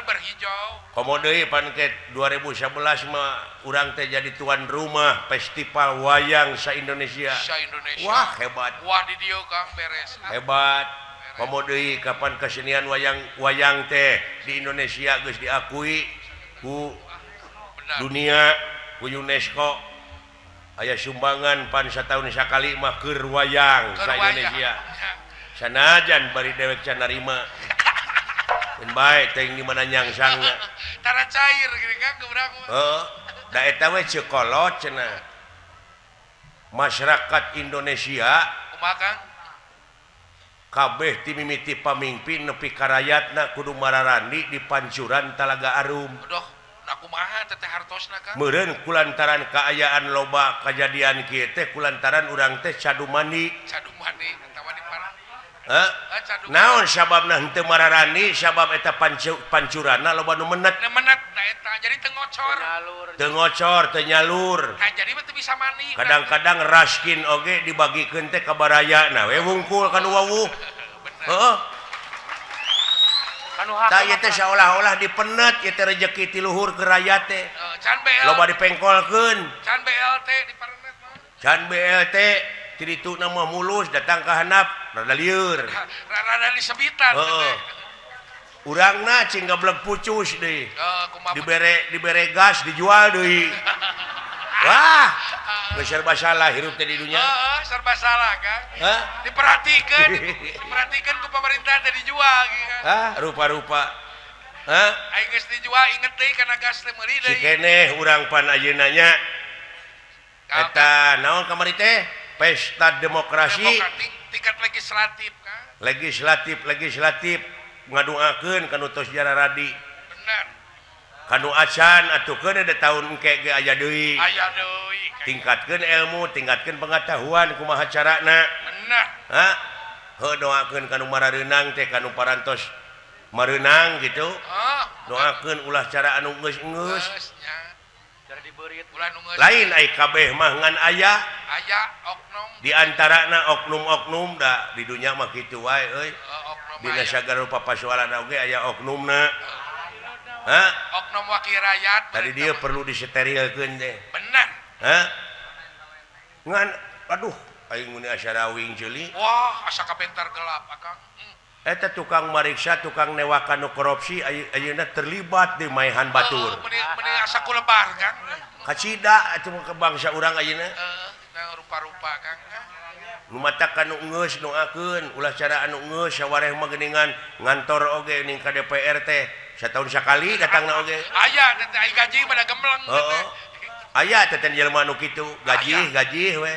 berhijau komo deui pan ke 2011 mah urang teh jadi tuan rumah festival wayang sa Indonesia wah hebat wah di dieu Kang beres hebat Pamodei kapan kesenian wayang teh di Indonesia geus diakui ku benar. dunia ku UNESCO aya sumbangan pan satahun sakali mah keur wayang Keur sa wayang. Indonesia sanajan bari dewek can narima mun bae teuing di mana nyangsangna Tara cair gini kan ke urang mah. heuh da eta we cekolot cenah masyarakat Indonesia Kumaha Kang? kabeh ti mimiti pamimpin nepi ka rakyatna kudu mararandi di pancuran Talaga Arum. Aduh, nah kumaha teteh hartosna Kang? Meureun kulantaran kaayaan loba kajadian kieu teh kulantaran urang teh cadu mandi. Cadu mani eta mah di parah. Heh? Cadu. Naon sababna henteu mararandi sabab eta pancuranna loba nu menet. Nemenet da eta jadi teu ngocor. Nyalur. Teu ngocor, teu nyalur. Nah, jadi mah teu bisa mani. Kadang-kadang raskin oge dibagikeun teh ka barayana we wungkul kanu wawuh. Bener. Heeh. Anu hak. Tah ieu teh seolah-olah dipenet ieu teh rejeki ti luhur ke rakyat teh. Can BL. Loba dipengkolkeun. Can BLT di parenet mah. Can BLT ti ditu nama mulus datang ka handap rada lieur. Rada disebitan Heeh. Urangna cing gablek pucus deui. kumaha. Dibere gas dijual deui. Wah, geus serba salah hirup teh di dunya. Serba salah Kang. Hah? Diperhatikan ku pemerintah teh dijual gitu kan. Ah, rupa-rupa. Hah? Aing geus dijual inget deui kana gas teh meuli Si deui. keneh urang pan ayeuna nya Kang, eta naon kamari teh? Pesta demokrasi. demokratik tingkat legislatif Kang. Legislatif ngaduakeun kanu tos jara radi. Bener. Kanu acan atukeun ada tahun engke ge aya deui. Aya deui. Kang. Tingkatkeun ilmu, tingkatkeun pengetahuan kumaha carana. Bener. Hah? Heuh doakeun kanu marareunang teh kanu parantos mareunang gitu. Doakeun ulah cara anu geus-geus. Geusnya. Cara dibeurit. Ulah nu geus. Lain ai kabeh mah ngan aya Aya oknum. di antarana oknum-oknum da di dunya mah kitu wae euy. Oknum Dina aya. sagala papasoalan oge aya oknumna. Hah? Oknum wakil rakyat. Tadi dia perlu disterilkeun teh. Bener. Hah? Ngan aduh aing mun asa rawing ceuli. Wah, asa kabentar gelap Akang. Eta tukang mariksa, tukang newakan nu korupsi ayeuna terlibat di maehan batur. Meni asa kulebar Kang. Kacida atuh ke bangsa urang ayeuna. Rupa-rupa Kang. Nu matak anu geus doakeun ulah cara anu geus sawareh mah geuningan ngantor oge ning ka DPR teh satahun sakali datangna oge. Aya teh ai gaji pada gembleng Heeh. Aya teh jelema nu kitu, gaji we.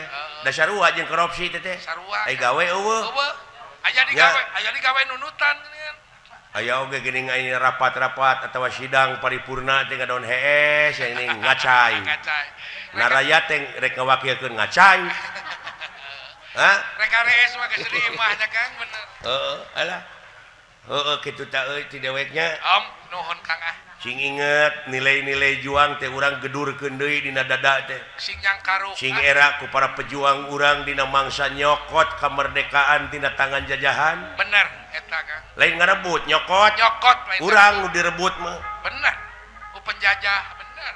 Da sarua jeung korupsi teh teh. Sarua. Ai gawe eueuh. Eueuh. Aya digawe nunutan geuningan. Aya oge geuning aya rapat-rapat atawa sidang paripurna teh ngadaon hees yang ngacai. Ngacai. Na rakyat teh rek ngawakilkeun ngacai. Hah? Reka rees mah geus rimahnya Kang bener. Heeh, alah. Heeh kitu tah euy ti deweknya. Nuhun Kang ah. Sing inget nilai-nilai juang teh urang gedurkeun deui dina dada teh. Sing nyangkaru. Sing era ku para pejuang urang dina mangsa nyokot kemerdekaan tina tangan jajahan. Bener eta Kang. Lain ngarebut nyokot. Nyokot lain. Urang nu direbut mah. Bener. Ku penjajah bener.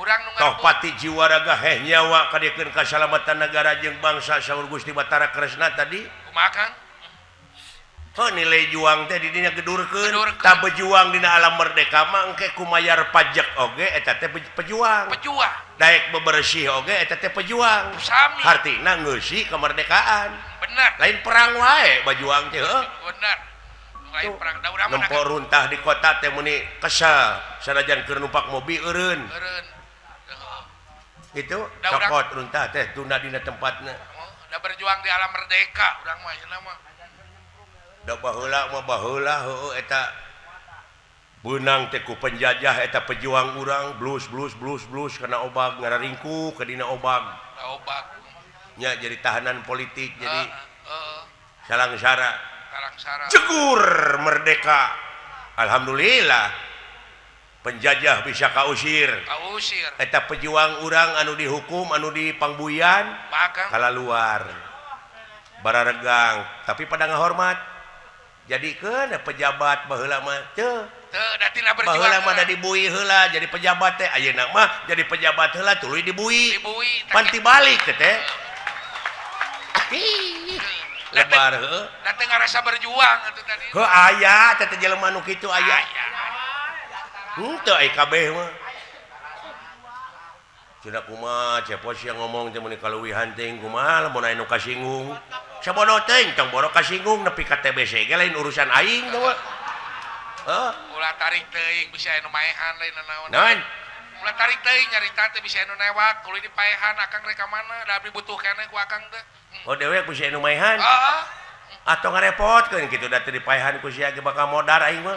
Urang nu Toh ngarebut. pati jiwa raga heh nyawa kadiekeun kasalamatan negara jeung bangsa saur Gusti Batara Kresna tadi. Kumaha Kang? Oh nilai juang teh di dinya gedurkeun. Gedurkeun. Tak berjuang dina alam merdeka mah engke kumayar pajak oge eta teh pejuang. Pejuang. Daek bebersih oge eta teh pejuang. Sami. Hartina ngeusi kemerdekaan. Bener. Lain perang wae bajuang teh heuh. Bener. Lain perang da urang mah Nempo runtah di kota teh muni kesal sanajan keur numpak mobil eureun. eureun. Gitu Da urang- cokot runtah teh tunda dina tempatna. Da berjuang di alam merdeka urang mah ayeuna mah. Da baheula mah baheula heueuh eta beunang teh ku penjajah eta pejuang urang blus kana obag ngararingku ke dina obag. Da obat. Nya jadi tahanan politik jadi Heeh. salangsara. Karangsara. Jegur merdeka. Alhamdulillah. Penjajah bisa kausir. Kausir. Eta pejuang urang anu dihukum anu dipangbuyan Maka kala luar. Bararegang tapi pada ngahormat. Jadikeun pejabat baheula mah teu. teu da tina berjuang. Baheula mah da dibui heula jadi pejabat teh ayeuna mah jadi pejabat heula tuluy dibui. Dibui. Pan tibalik teh teh. lebar datang ngerasa berjuang itu tadi. aya teh jelema nu kitu aya teu ai kabeh mah cenah kumaha cepos yang ngomong teh mun kaleuwih hunting kumaha lamun aya nu kasinggung sabodo teh tong boro kasinggung nepi ka TBC ge lain urusan aing teh mah ulah tarik teuing bisa anu maehan lain naon naon ulah tarik teuing nyarita teh bisa anu newak kulit dipaehan akang rek ka mana da abdi butuh keneh ku akang teh oh dewek bisa anu maehan heeh atau ngarepotkeun kitu da teh dipaehan ku sia ge bakal modar aing mah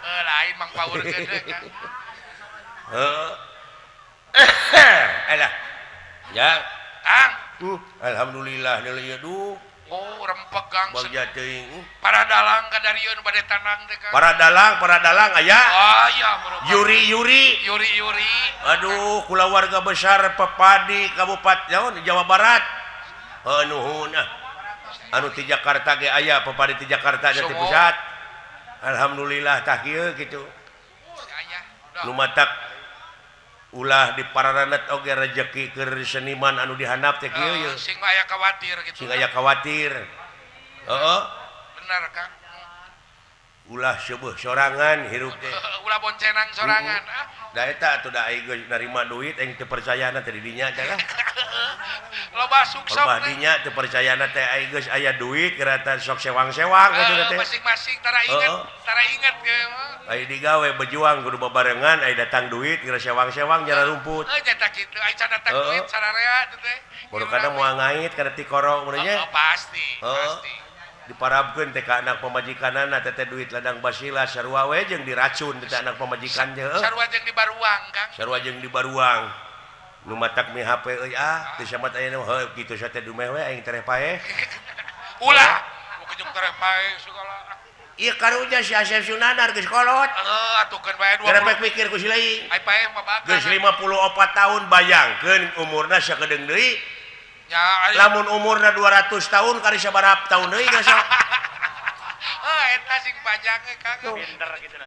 lain mang paurkeun kan heeh alah ya Kang alhamdulillah deuleu duh oh rempeg Kang bagja teuing para dalang kadarieun bade tanang teh Kang para dalang aya oh iya merupakan Yuri aduh kula warga besar Pepadi Kabupaten Jawa Barat nuhun anu ti Jakarta ge aya Pepadi ti Jakarta di pusat alhamdulillah tah kieu kitu lumatak ulah di pararanet oge rezeki keur seniman anu dihandap teh kieu ye sing aya khawatir gitu sing aya khawatir heeh bener Kang ulah seueuh sorangan hirup teh ulah boncenang sorangan da eta atuh da aing geus narima duit aing teu percayana teh di dinya teh lah loba suksok loba dinya teu percayana teh aing geus aya duit kerata sok sewang-sewang kitu teh masing-masing tara inget ge ai digawe berjuang kudu babarengan ai datang duit geura sewang-sewang jara rumput nyata kitu ai can datang duit sararea teh baru kadang moal ngait kana ti koro mun nya pasti diparabkeun teh ka anak pamajikanana teh duit ladang basila sarua we jeung diracun teh anak pamajikan teh sarua jeung di baruang Kang sarua jeung di baruang nu matak mi HP euy teu samat aya nu heuh kitu sa teh dumeh we aing tereh paeh ulah ku jeung tereh paeh segala ieu karunya si Asep Sunandar geus kolot atukeun bae 20 garepek pikir ku si leuing ai paeh mah geus 54 tahun bayangkeun umurna sakedeung deui lamun umurna 200 tahun kali sabaraha tahun deui geus eta sing pajange Kang Pinter gitu.